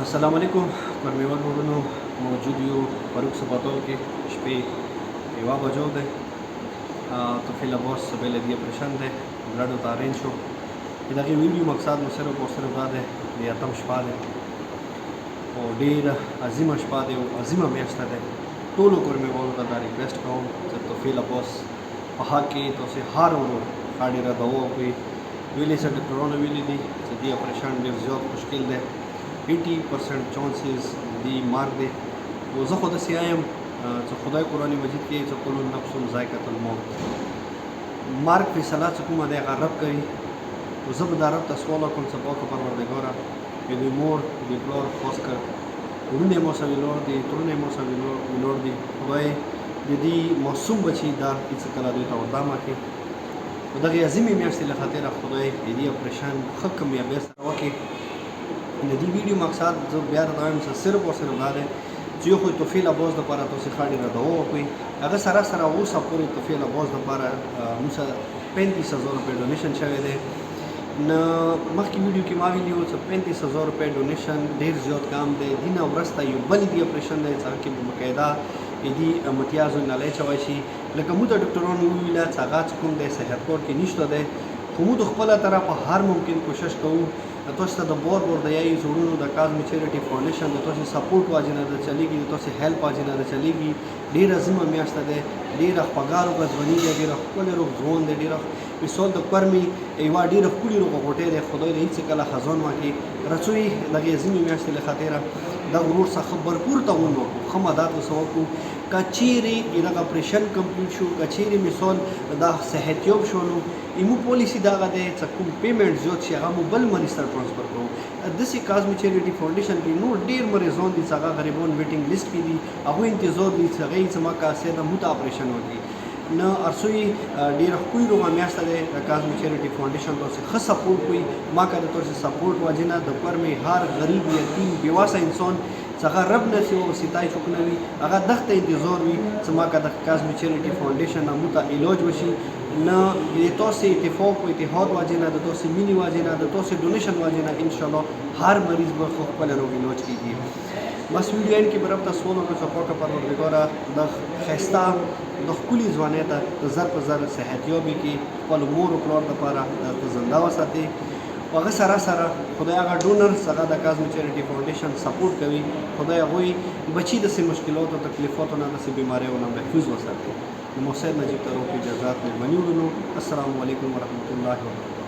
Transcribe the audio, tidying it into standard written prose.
السلام علیکم مرمیوال وروڼو موجود یو پروک سپاتول کې شپې 1 بجو دی طفیل عباس سبیل دی اپریشن دی بلډ ته ارینج شو د دغې ویډیو مقصد مو صرف او صرف دا دی د اتم شپه دی او ډېره عظیمه شپه دی او عظیمه میاشته دی ټولو کورمیوالو ته دا ریکویسټ کوم چې طفیل عباس په حق کې تاسې هر ورور ښه ډېره دوا وکړئ ویلي چې ډاکټرانو ویلي دي چې دې اپریشن ډېر زیات مشکل دی 80% چانسز دی مرګ دی او زه خو داسې یم چې خدای قرآن مجید کې چې کل نفس ذائقة الموت مرګ فیصله چې کومه دی هغه رب کوي او زه به دا رب ته سوال وکړم چې پاکه پروردګاره د دوی مور د دوی پلار خاص کر وروڼه یې مو سره ویلوړ دي ترونه یې مو سره ویلوړ دي خدای د دې معصوم بچي دا هېڅ کله دوی ته وردا مه کړي په دغې عظیمې میاشتې له خاطره خدای د دې اپریشن ښه کامیابۍ سره وکړي د دې ویډیو مقصد زه بیا راته وایم چې صرف او صرف دا دی چې یو خو طفیل عباس دپاره تاسې ښه ډېره دوا وکړئ هغه سره سره اوسه پورې طفیل عباس دپاره موږ 35,000 روپۍ ډونیشن شوی دی نه مخکې ویډیو کې ما ویلي وو چې 35,000 روپۍ ډونیشن ډېر زیات کام دی دې نه وروسته یو بل دې اپریشن دی چې هغه کې به باقاعده دې امتیازو نلی چوی شي لکه موږ د ډاکټرانو وویله چې هغه چې کوم دی صحت کور کې نشته دی خو موږ د خپله طرفه هر ممکن کوشش کوو تاسو ته د بور د یایي زړونو د کازمی چیریټي فاونډیشن د تاسو سپورټ واجب نه چلیږي د تاسو هیلپ واجب نه چلیږي ډیر عظیمه میاشته ده ډیر خپګارو غزونی ده ډیر خپل روغ ځوان ده ډیر مثال د پرمی ایوا ډیر خپل روغ غوټه ده خدای دې هیڅ کله خزان واکي رسوي لګي عظیمه میاشته له خاطره دا ورور څخه خبرپور ته ونه خمادات وسوکو کچيري دغه اپریشن کمپلیټ شو کچيري مثال دا صحتیاب شونو ایمو پالیسی دا غده چې کوم پیمنٹ زیات شي هغه مو بل مریض ته ټرانسفر کوو داسې کازمی چیریټي فاونډیشن کې نور ډیر مریضان دي چې هغه غریبان ویټینګ لیست کې دي هغوی انتظار دي چې هغوی چې ما کاسې د موته اپریشن وکړي نه ارسوی ډیر ښکلې روغه میاشته دی د کازمی چیریټي فاونډیشن تاسې ښه سپورټ کوئ ما که د تاسې سپورټ وجې نه د پر مې هر غریب یتیم بېواسه انسان څنګه رب نسی او ستای چوک نه وي هغه دغه انتظار وي چې ما که د کازمی چیریټي فاونډیشن نه موته علاج وشي نه د تاسې اتفاق او اتحاد واجب نه د تاسې مینې واجب نه د تاسې ډونیشن واجب نه انشاءالله هر مریض به خپل روغ علاج کیږي بس ویډیو اینډ کې به رب ته سوال وکړو چې پاکه پروردګاره د ښایسته د ښکلي ځوانۍ ته د زر په زر صحتیابي کې خپلو مور او پلار دپاره د زنده وساتي او هغه سره سره خدای هغه ډونرز هغه د کازمی چیریټي فاونډیشن سپورټ کوي خدای هغوی بچي داسې مشکلاتو او تکلیفاتو نه داسې بیماریو نه محفوظ وساتي نو محسن نجیب ته روغ اجازات مهرباني وړو السلام علیکم ورحمت الله وبرکاته